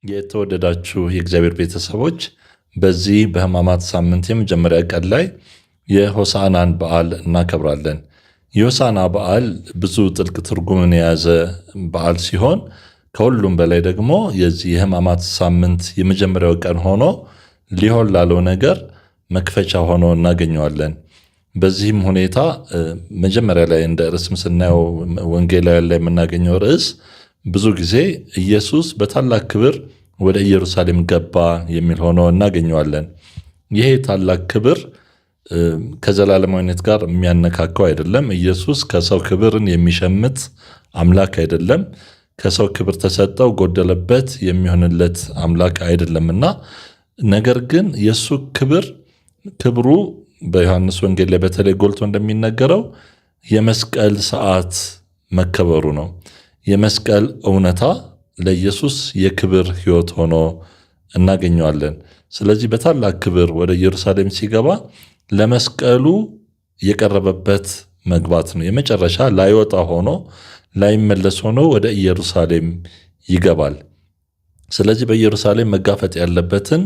የተወደዳችሁ የእግዚአብሔር ቤተሰቦች በዚህ በሕማማት ሳምንት የመጀመሪያ ቀን ላይ የሆሳዕናን በዓል እናከብራለን። የሆሳዕና በዓል ብዙ ጥልቅ ትርጉምን የያዘ በዓል ሲሆን ከሁሉም በላይ ደግሞ የዚህ የሕማማት ሳምንት የመጀመሪያው ቀን ሆኖ ሊሆን ላለው ነገር መክፈቻ ሆኖ እናገኘዋለን። በዚህም ሁኔታ መጀመሪያ ላይ እንደ ርዕስም ስናየው ወንጌላዊ ላይ የምናገኘው ርዕስ ብዙ ጊዜ ኢየሱስ በታላቅ ክብር ወደ ኢየሩሳሌም ገባ የሚል ሆኖ እናገኘዋለን። ይሄ ታላቅ ክብር ከዘላለማዊነት ጋር የሚያነካከው አይደለም። ኢየሱስ ከሰው ክብርን የሚሸምት አምላክ አይደለም። ከሰው ክብር ተሰጠው ጎደለበት የሚሆንለት አምላክ አይደለምና፣ ነገር ግን የእሱ ክብሩ በዮሐንስ ወንጌል ላይ በተለይ ጎልቶ እንደሚነገረው የመስቀል ሰዓት መከበሩ ነው። የመስቀል እውነታ ለኢየሱስ የክብር ሕይወት ሆኖ እናገኘዋለን። ስለዚህ በታላቅ ክብር ወደ ኢየሩሳሌም ሲገባ ለመስቀሉ የቀረበበት መግባት ነው። የመጨረሻ ላይወጣ ሆኖ ላይመለስ ሆኖ ወደ ኢየሩሳሌም ይገባል። ስለዚህ በኢየሩሳሌም መጋፈጥ ያለበትን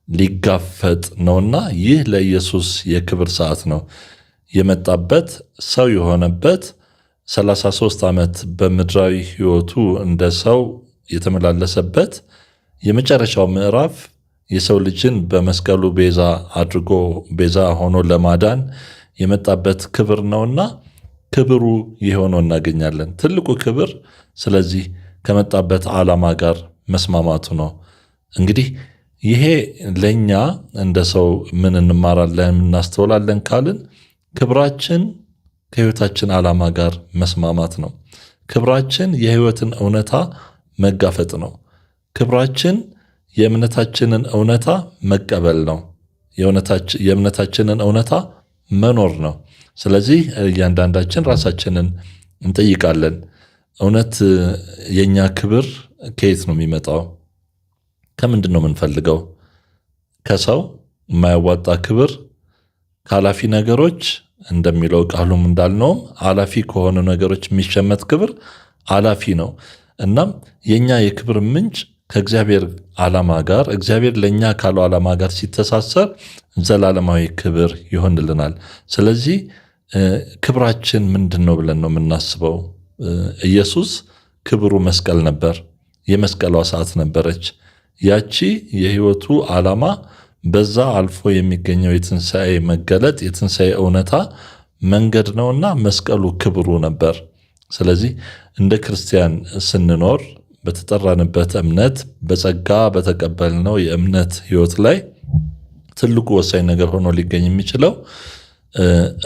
ሊጋፈጥ ነውና ይህ ለኢየሱስ የክብር ሰዓት ነው። የመጣበት ሰው የሆነበት 33 ዓመት በምድራዊ ሕይወቱ እንደ ሰው የተመላለሰበት የመጨረሻው ምዕራፍ የሰው ልጅን በመስቀሉ ቤዛ ሆኖ ለማዳን የመጣበት ክብር ነውና ክብሩ ይህ ሆኖ እናገኛለን። ትልቁ ክብር ስለዚህ ከመጣበት ዓላማ ጋር መስማማቱ ነው። እንግዲህ ይሄ ለእኛ እንደ ሰው ምን እንማራለን እናስተውላለን ካልን ክብራችን ከሕይወታችን ዓላማ ጋር መስማማት ነው። ክብራችን የሕይወትን እውነታ መጋፈጥ ነው። ክብራችን የእምነታችንን እውነታ መቀበል ነው። የእምነታችንን እውነታ መኖር ነው። ስለዚህ እያንዳንዳችን ራሳችንን እንጠይቃለን። እውነት የእኛ ክብር ከየት ነው የሚመጣው? ከምንድን ነው የምንፈልገው? ከሰው የማያዋጣ ክብር፣ ከኃላፊ ነገሮች እንደሚለው ቃሉም እንዳልነውም አላፊ ከሆኑ ነገሮች የሚሸመት ክብር አላፊ ነው። እናም የኛ የክብር ምንጭ ከእግዚአብሔር ዓላማ ጋር እግዚአብሔር ለእኛ ካለው ዓላማ ጋር ሲተሳሰር ዘላለማዊ ክብር ይሆንልናል። ስለዚህ ክብራችን ምንድን ነው ብለን ነው የምናስበው? ኢየሱስ ክብሩ መስቀል ነበር። የመስቀሏ ሰዓት ነበረች። ያቺ የሕይወቱ ዓላማ በዛ አልፎ የሚገኘው የትንሣኤ መገለጥ የትንሣኤ እውነታ መንገድ ነውና መስቀሉ ክብሩ ነበር። ስለዚህ እንደ ክርስቲያን ስንኖር በተጠራንበት እምነት በጸጋ በተቀበልነው የእምነት ሕይወት ላይ ትልቁ ወሳኝ ነገር ሆኖ ሊገኝ የሚችለው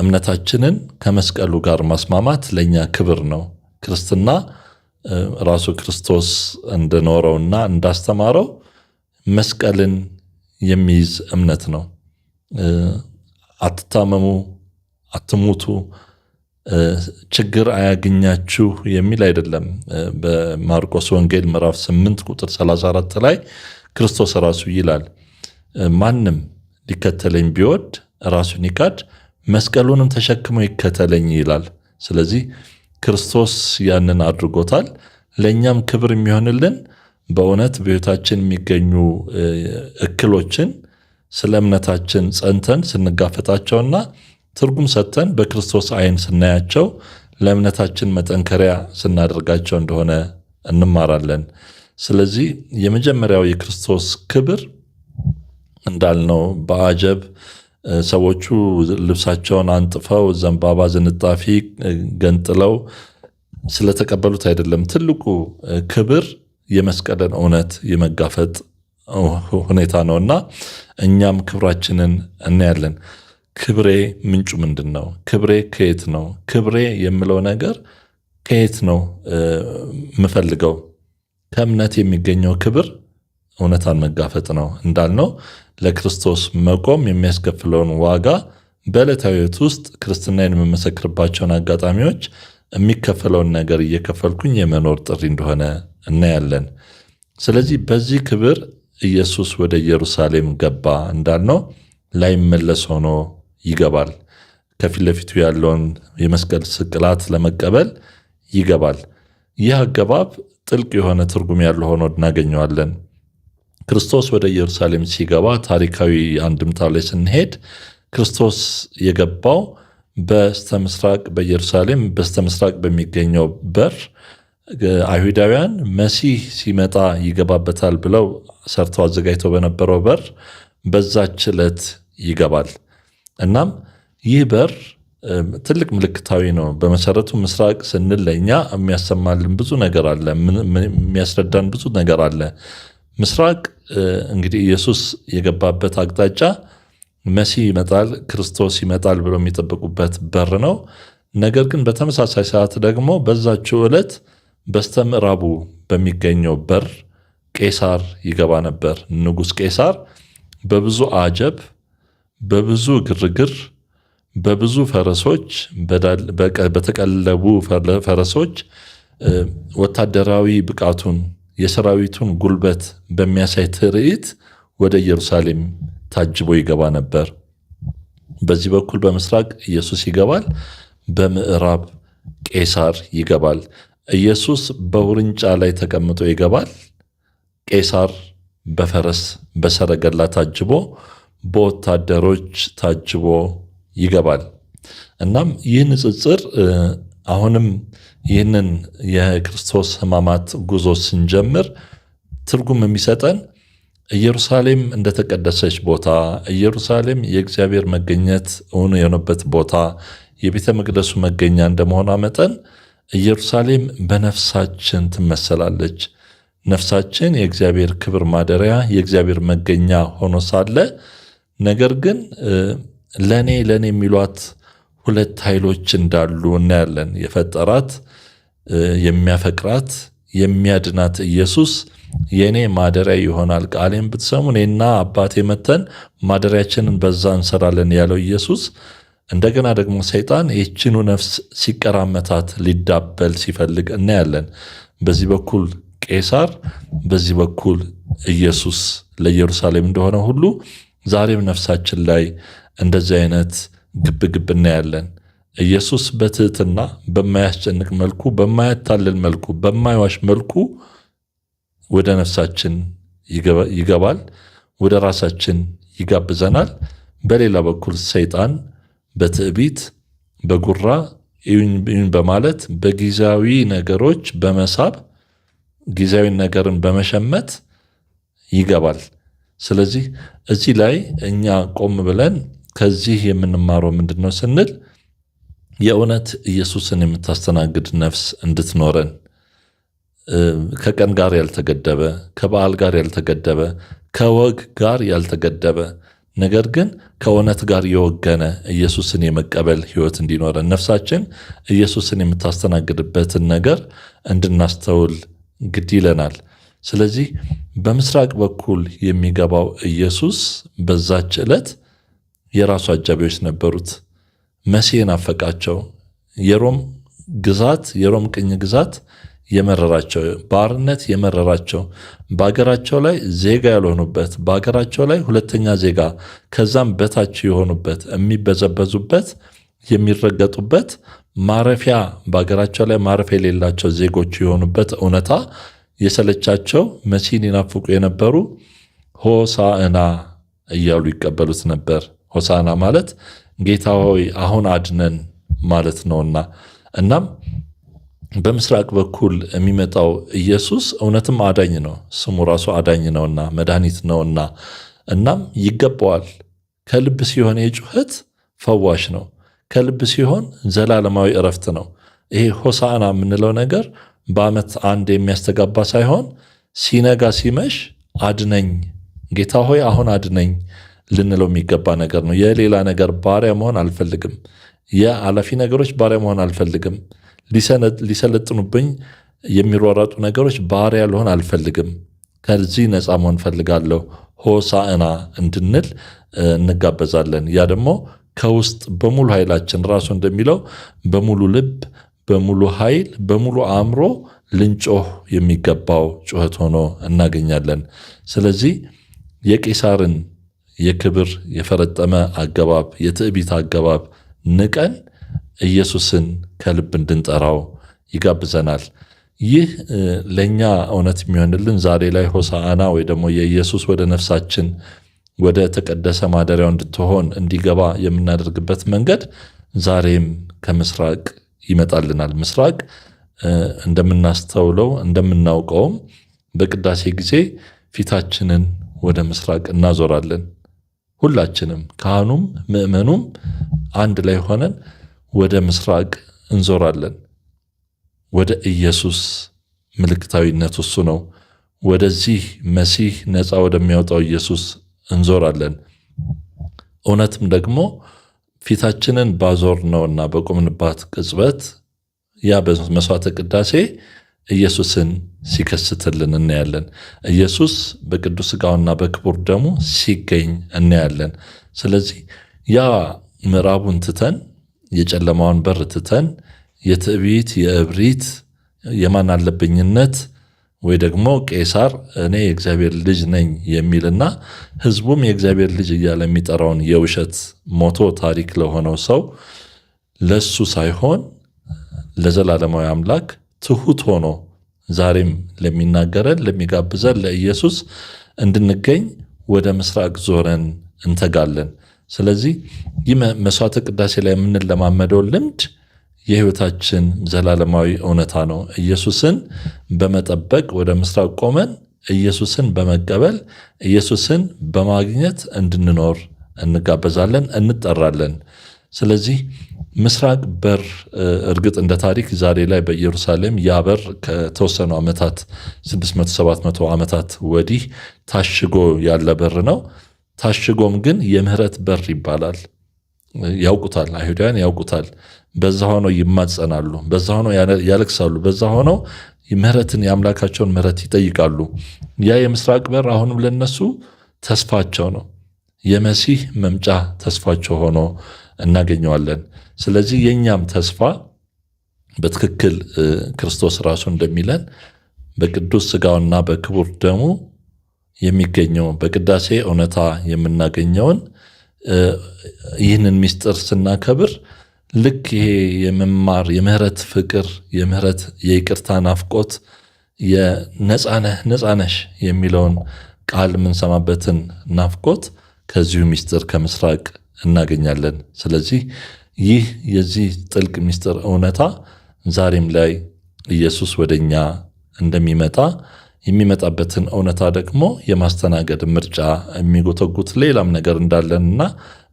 እምነታችንን ከመስቀሉ ጋር ማስማማት ለእኛ ክብር ነው። ክርስትና ራሱ ክርስቶስ እንደኖረውና እንዳስተማረው መስቀልን የሚይዝ እምነት ነው። አትታመሙ፣ አትሙቱ፣ ችግር አያገኛችሁ የሚል አይደለም። በማርቆስ ወንጌል ምዕራፍ 8 ቁጥር 34 ላይ ክርስቶስ ራሱ ይላል፣ ማንም ሊከተለኝ ቢወድ ራሱን ይካድ መስቀሉንም ተሸክሞ ይከተለኝ ይላል። ስለዚህ ክርስቶስ ያንን አድርጎታል። ለእኛም ክብር የሚሆንልን በእውነት በሕይወታችን የሚገኙ እክሎችን ስለ እምነታችን ጸንተን ስንጋፈጣቸውና ትርጉም ሰጥተን በክርስቶስ ዓይን ስናያቸው ለእምነታችን መጠንከሪያ ስናደርጋቸው እንደሆነ እንማራለን። ስለዚህ የመጀመሪያው የክርስቶስ ክብር እንዳልነው በአጀብ ሰዎቹ ልብሳቸውን አንጥፈው ዘንባባ ዝንጣፊ ገንጥለው ስለተቀበሉት አይደለም። ትልቁ ክብር የመስቀልን እውነት የመጋፈጥ ሁኔታ ነውና እኛም ክብራችንን እናያለን። ክብሬ ምንጩ ምንድን ነው? ክብሬ ከየት ነው? ክብሬ የምለው ነገር ከየት ነው የምፈልገው? ከእምነት የሚገኘው ክብር እውነታን መጋፈጥ ነው። እንዳልነው ለክርስቶስ መቆም የሚያስከፍለውን ዋጋ በዕለታዊ ሕይወት ውስጥ ክርስትናን የምመሰክርባቸውን አጋጣሚዎች የሚከፈለውን ነገር እየከፈልኩኝ የመኖር ጥሪ እንደሆነ እናያለን። ስለዚህ በዚህ ክብር ኢየሱስ ወደ ኢየሩሳሌም ገባ እንዳልነው ላይመለስ ሆኖ ይገባል። ከፊት ለፊቱ ያለውን የመስቀል ስቅላት ለመቀበል ይገባል። ይህ አገባብ ጥልቅ የሆነ ትርጉም ያለው ሆኖ እናገኘዋለን። ክርስቶስ ወደ ኢየሩሳሌም ሲገባ ታሪካዊ አንድምታ ላይ ስንሄድ ክርስቶስ የገባው በስተምስራቅ በኢየሩሳሌም በስተምስራቅ በሚገኘው በር አይሁዳውያን መሲህ ሲመጣ ይገባበታል ብለው ሰርተው አዘጋጅተው በነበረው በር በዛች ዕለት ይገባል። እናም ይህ በር ትልቅ ምልክታዊ ነው። በመሰረቱ ምስራቅ ስንል ለእኛ የሚያሰማልን ብዙ ነገር አለ፣ የሚያስረዳን ብዙ ነገር አለ። ምስራቅ እንግዲህ ኢየሱስ የገባበት አቅጣጫ መሲህ ይመጣል፣ ክርስቶስ ይመጣል ብለው የሚጠብቁበት በር ነው። ነገር ግን በተመሳሳይ ሰዓት ደግሞ በዛችው ዕለት በስተምዕራቡ በሚገኘው በር ቄሳር ይገባ ነበር። ንጉሥ ቄሳር በብዙ አጀብ፣ በብዙ ግርግር፣ በብዙ ፈረሶች፣ በተቀለቡ ፈረሶች ወታደራዊ ብቃቱን የሰራዊቱን ጉልበት በሚያሳይ ትርኢት ወደ ኢየሩሳሌም ታጅቦ ይገባ ነበር። በዚህ በኩል በምስራቅ ኢየሱስ ይገባል፣ በምዕራብ ቄሳር ይገባል። ኢየሱስ በውርንጫ ላይ ተቀምጦ ይገባል። ቄሳር በፈረስ በሰረገላ ታጅቦ በወታደሮች ታጅቦ ይገባል። እናም ይህ ንጽጽር አሁንም ይህንን የክርስቶስ ሕማማት ጉዞ ስንጀምር ትርጉም የሚሰጠን ኢየሩሳሌም እንደተቀደሰች ቦታ፣ ኢየሩሳሌም የእግዚአብሔር መገኘት እውን የሆነበት ቦታ፣ የቤተ መቅደሱ መገኛ እንደመሆኗ መጠን ኢየሩሳሌም በነፍሳችን ትመሰላለች። ነፍሳችን የእግዚአብሔር ክብር ማደሪያ የእግዚአብሔር መገኛ ሆኖ ሳለ ነገር ግን ለኔ የሚሏት ሁለት ኃይሎች እንዳሉ እናያለን። የፈጠራት የሚያፈቅራት የሚያድናት ኢየሱስ የኔ ማደሪያ ይሆናል፣ ቃሌን ብትሰሙ እኔና አባቴ መተን ማደሪያችንን በዛ እንሰራለን ያለው ኢየሱስ፣ እንደገና ደግሞ ሰይጣን ይህችኑ ነፍስ ሲቀራመታት ሊዳበል ሲፈልግ እናያለን። በዚህ በኩል ቄሳር፣ በዚህ በኩል ኢየሱስ ለኢየሩሳሌም እንደሆነ ሁሉ ዛሬም ነፍሳችን ላይ እንደዚህ አይነት ግብግብ እናያለን። ኢየሱስ በትህትና በማያስጨንቅ መልኩ፣ በማያታልል መልኩ፣ በማይዋሽ መልኩ ወደ ነፍሳችን ይገባል፣ ወደ ራሳችን ይጋብዘናል። በሌላ በኩል ሰይጣን በትዕቢት በጉራ ይሁን በማለት በጊዜያዊ ነገሮች በመሳብ ጊዜያዊ ነገርን በመሸመት ይገባል። ስለዚህ እዚህ ላይ እኛ ቆም ብለን ከዚህ የምንማረው ምንድን ነው ስንል የእውነት ኢየሱስን የምታስተናግድ ነፍስ እንድትኖረን ከቀን ጋር ያልተገደበ፣ ከበዓል ጋር ያልተገደበ፣ ከወግ ጋር ያልተገደበ ነገር ግን ከእውነት ጋር የወገነ ኢየሱስን የመቀበል ሕይወት እንዲኖረን ነፍሳችን ኢየሱስን የምታስተናግድበትን ነገር እንድናስተውል ግድ ይለናል። ስለዚህ በምስራቅ በኩል የሚገባው ኢየሱስ በዛች ዕለት የራሱ አጃቢዎች ነበሩት። መሲህን አፈቃቸው። የሮም ግዛት የሮም ቅኝ ግዛት የመረራቸው፣ ባርነት የመረራቸው፣ በአገራቸው ላይ ዜጋ ያልሆኑበት፣ በአገራቸው ላይ ሁለተኛ ዜጋ ከዛም በታች የሆኑበት፣ የሚበዘበዙበት፣ የሚረገጡበት፣ ማረፊያ በአገራቸው ላይ ማረፊያ የሌላቸው ዜጎች የሆኑበት እውነታ የሰለቻቸው መሲህን ይናፍቁ የነበሩ ሆሳዕና እያሉ ይቀበሉት ነበር። ሆሳዕና ማለት ጌታ ሆይ አሁን አድነን ማለት ነውና እናም በምስራቅ በኩል የሚመጣው ኢየሱስ እውነትም አዳኝ ነው። ስሙ ራሱ አዳኝ ነውና መድኃኒት ነውና እናም ይገባዋል። ከልብ ሲሆን የጩኸት ፈዋሽ ነው። ከልብ ሲሆን ዘላለማዊ እረፍት ነው። ይሄ ሆሳዕና የምንለው ነገር በዓመት አንድ የሚያስተጋባ ሳይሆን ሲነጋ ሲመሽ አድነኝ ጌታ ሆይ አሁን አድነኝ ልንለው የሚገባ ነገር ነው። የሌላ ነገር ባሪያ መሆን አልፈልግም። የአላፊ ነገሮች ባሪያ መሆን አልፈልግም። ሊሰለጥኑብኝ የሚሯሯጡ ነገሮች ባሪያ ልሆን አልፈልግም። ከዚህ ነፃ መሆን ፈልጋለሁ። ሆሳዕና እንድንል እንጋበዛለን። ያ ደግሞ ከውስጥ በሙሉ ኃይላችን ራሱ እንደሚለው በሙሉ ልብ፣ በሙሉ ኃይል፣ በሙሉ አእምሮ ልንጮህ የሚገባው ጩኸት ሆኖ እናገኛለን። ስለዚህ የቄሳርን የክብር የፈረጠመ አገባብ፣ የትዕቢት አገባብ ንቀን ኢየሱስን ከልብ እንድንጠራው ይጋብዘናል። ይህ ለእኛ እውነት የሚሆንልን ዛሬ ላይ ሆሳዕና ወይ ደግሞ የኢየሱስ ወደ ነፍሳችን ወደ ተቀደሰ ማደሪያው እንዲገባ የምናደርግበት መንገድ ዛሬም ከምስራቅ ይመጣልናል። ምስራቅ እንደምናስተውለው እንደምናውቀውም በቅዳሴ ጊዜ ፊታችንን ወደ ምስራቅ እናዞራለን። ሁላችንም ካህኑም ምእመኑም አንድ ላይ ሆነን ወደ ምስራቅ እንዞራለን። ወደ ኢየሱስ ምልክታዊነት እሱ ነው። ወደዚህ መሲህ ነፃ ወደሚያወጣው ኢየሱስ እንዞራለን። እውነትም ደግሞ ፊታችንን ባዞርነውና በቆምንባት ቅጽበት ያ በመስዋዕተ ቅዳሴ ኢየሱስን ሲከስትልን እናያለን። ኢየሱስ በቅዱስ ሥጋውና በክቡር ደሙ ሲገኝ እናያለን። ስለዚህ ያ ምዕራቡን ትተን የጨለማውን በር ትተን የትዕቢት፣ የእብሪት፣ የማን አለብኝነት ወይ ደግሞ ቄሳር እኔ የእግዚአብሔር ልጅ ነኝ የሚልና ሕዝቡም የእግዚአብሔር ልጅ እያለ የሚጠራውን የውሸት ሞቶ ታሪክ ለሆነው ሰው ለሱ ሳይሆን ለዘላለማዊ አምላክ ትሑት ሆኖ ዛሬም ለሚናገረን ለሚጋብዘን ለኢየሱስ እንድንገኝ ወደ ምስራቅ ዞረን እንተጋለን። ስለዚህ ይህ መስዋዕተ ቅዳሴ ላይ የምንለማመደው ልምድ የሕይወታችን ዘላለማዊ እውነታ ነው። ኢየሱስን በመጠበቅ ወደ ምስራቅ ቆመን ኢየሱስን በመቀበል ኢየሱስን በማግኘት እንድንኖር እንጋበዛለን፣ እንጠራለን። ስለዚህ ምስራቅ በር እርግጥ እንደ ታሪክ ዛሬ ላይ በኢየሩሳሌም ያ በር ከተወሰኑ ዓመታት 600-700 ዓመታት ወዲህ ታሽጎ ያለ በር ነው። ታሽጎም ግን የምህረት በር ይባላል። ያውቁታል፣ አይሁዳውያን ያውቁታል። በዛ ሆነው ይማጸናሉ፣ በዛ ሆነው ያለቅሳሉ፣ በዛ ሆነው ምህረትን የአምላካቸውን ምህረት ይጠይቃሉ። ያ የምስራቅ በር አሁንም ለነሱ ተስፋቸው ነው። የመሲህ መምጫ ተስፋቸው ሆኖ እናገኘዋለን። ስለዚህ የእኛም ተስፋ በትክክል ክርስቶስ ራሱ እንደሚለን በቅዱስ ሥጋውና በክቡር ደሙ የሚገኘው በቅዳሴ እውነታ የምናገኘውን ይህንን ምስጢር ስናከብር ልክ ይሄ የመማር የምህረት ፍቅር የምህረት የይቅርታ ናፍቆት ነፃነሽ የሚለውን ቃል የምንሰማበትን ናፍቆት ከዚሁ ምስጢር ከምስራቅ እናገኛለን። ስለዚህ ይህ የዚህ ጥልቅ ምስጢር እውነታ ዛሬም ላይ ኢየሱስ ወደኛ እንደሚመጣ የሚመጣበትን እውነታ ደግሞ የማስተናገድ ምርጫ የሚጎተጉት ሌላም ነገር እንዳለንና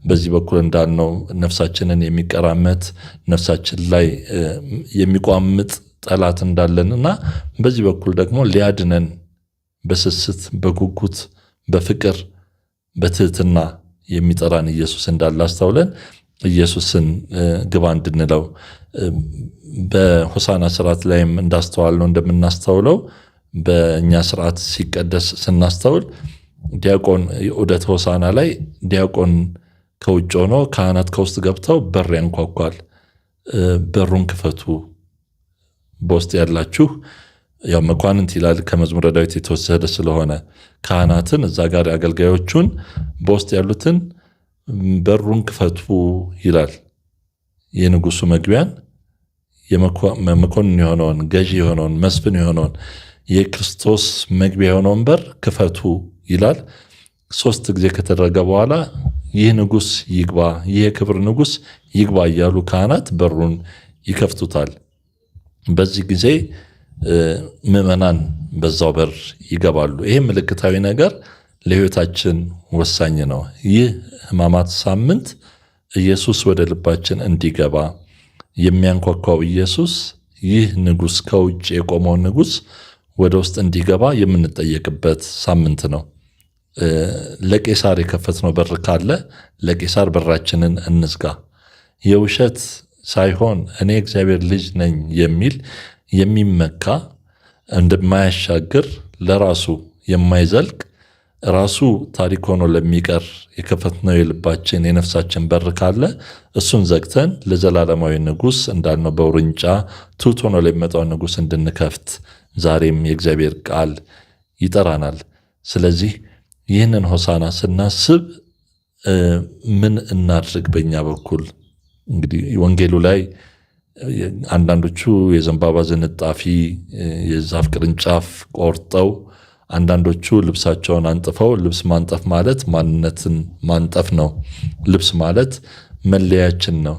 በዚህ በኩል እንዳልነው ነፍሳችንን የሚቀራመት ነፍሳችን ላይ የሚቋምጥ ጠላት እንዳለንና በዚህ በኩል ደግሞ ሊያድነን በስስት በጉጉት በፍቅር በትህትና የሚጠራን ኢየሱስ እንዳለ አስተውለን ኢየሱስን ግባ እንድንለው በሆሳና ስርዓት ላይም እንዳስተዋልነው እንደምናስተውለው በእኛ ስርዓት ሲቀደስ ስናስተውል ዲያቆን ዑደት ሆሳና ላይ ዲያቆን ከውጭ ሆኖ ካህናት ከውስጥ ገብተው በር ያንኳኳል። በሩን ክፈቱ፣ በውስጥ ያላችሁ ያው መኳንንት ይላል ከመዝሙረ ዳዊት የተወሰደ ስለሆነ ካህናትን እዛ ጋር አገልጋዮቹን በውስጥ ያሉትን በሩን ክፈቱ ይላል። የንጉሱ መግቢያን መኮንን የሆነውን ገዢ የሆነውን መስፍን የሆነውን የክርስቶስ መግቢያ የሆነውን በር ክፈቱ ይላል። 3 ጊዜ ከተደረገ በኋላ ይህ ንጉስ ይግባ፣ ይህ የክብር ንጉስ ይግባ እያሉ ካህናት በሩን ይከፍቱታል። በዚህ ጊዜ ምዕመናን በዛው በር ይገባሉ። ይሄ ምልክታዊ ነገር ለሕይወታችን ወሳኝ ነው። ይህ ሕማማት ሳምንት ኢየሱስ ወደ ልባችን እንዲገባ የሚያንኳኳው ኢየሱስ ይህ ንጉስ ከውጭ የቆመው ንጉስ ወደ ውስጥ እንዲገባ የምንጠየቅበት ሳምንት ነው። ለቄሳር የከፈትነው በር ካለ ለቄሳር በራችንን እንዝጋ። የውሸት ሳይሆን እኔ እግዚአብሔር ልጅ ነኝ የሚል የሚመካ እንደማያሻግር ለራሱ የማይዘልቅ ራሱ ታሪክ ሆኖ ለሚቀር የከፈትነው የልባችን የነፍሳችን በር ካለ እሱን ዘግተን ለዘላለማዊ ንጉስ እንዳልነው በውርንጫ ትሑት ሆኖ ለሚመጣው ንጉስ እንድንከፍት ዛሬም የእግዚአብሔር ቃል ይጠራናል። ስለዚህ ይህንን ሆሳና ስናስብ ምን እናድርግ? በእኛ በኩል እንግዲህ ወንጌሉ ላይ አንዳንዶቹ የዘንባባ ዝንጣፊ የዛፍ ቅርንጫፍ ቆርጠው፣ አንዳንዶቹ ልብሳቸውን አንጥፈው። ልብስ ማንጠፍ ማለት ማንነትን ማንጠፍ ነው። ልብስ ማለት መለያችን ነው።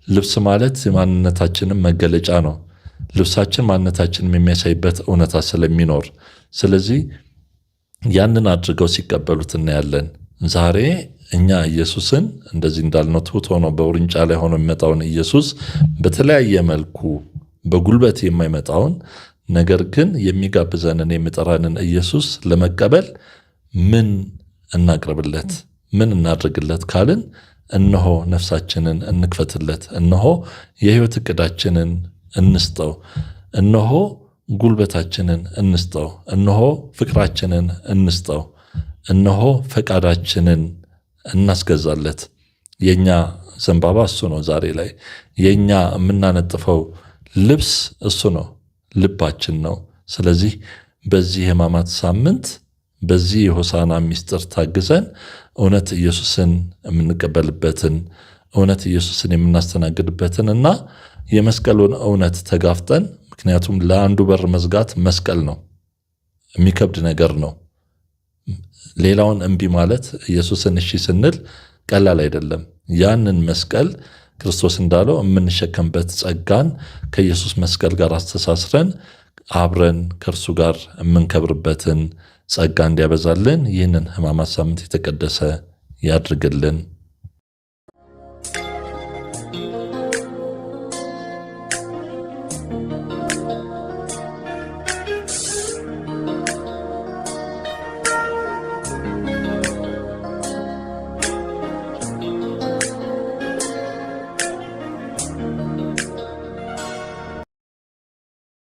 ልብስ ማለት የማንነታችንን መገለጫ ነው። ልብሳችን ማንነታችንን የሚያሳይበት እውነታ ስለሚኖር፣ ስለዚህ ያንን አድርገው ሲቀበሉት እናያለን። ዛሬ እኛ ኢየሱስን እንደዚህ እንዳልነው ትሑት ሆኖ በውርንጫ ላይ ሆኖ የሚመጣውን ኢየሱስ በተለያየ መልኩ በጉልበት የማይመጣውን ነገር ግን የሚጋብዘንን የሚጠራንን ኢየሱስ ለመቀበል ምን እናቅርብለት? ምን እናድርግለት ካልን እነሆ ነፍሳችንን እንክፈትለት። እነሆ የሕይወት ዕቅዳችንን እንስጠው። እነሆ ጉልበታችንን እንስጠው። እነሆ ፍቅራችንን እንስጠው። እነሆ ፈቃዳችንን እናስገዛለት። የኛ ዘንባባ እሱ ነው። ዛሬ ላይ የኛ የምናነጥፈው ልብስ እሱ ነው፣ ልባችን ነው። ስለዚህ በዚህ የሕማማት ሳምንት በዚህ የሆሳና ምስጢር ታግዘን እውነት ኢየሱስን የምንቀበልበትን እውነት ኢየሱስን የምናስተናግድበትን እና የመስቀሉን እውነት ተጋፍጠን፣ ምክንያቱም ለአንዱ በር መዝጋት መስቀል ነው፣ የሚከብድ ነገር ነው። ሌላውን እምቢ ማለት ኢየሱስን እሺ ስንል ቀላል አይደለም። ያንን መስቀል ክርስቶስ እንዳለው የምንሸከምበት ጸጋን ከኢየሱስ መስቀል ጋር አስተሳስረን አብረን ከእርሱ ጋር የምንከብርበትን ጸጋ እንዲያበዛልን ይህንን ሕማማት ሳምንት የተቀደሰ ያድርግልን።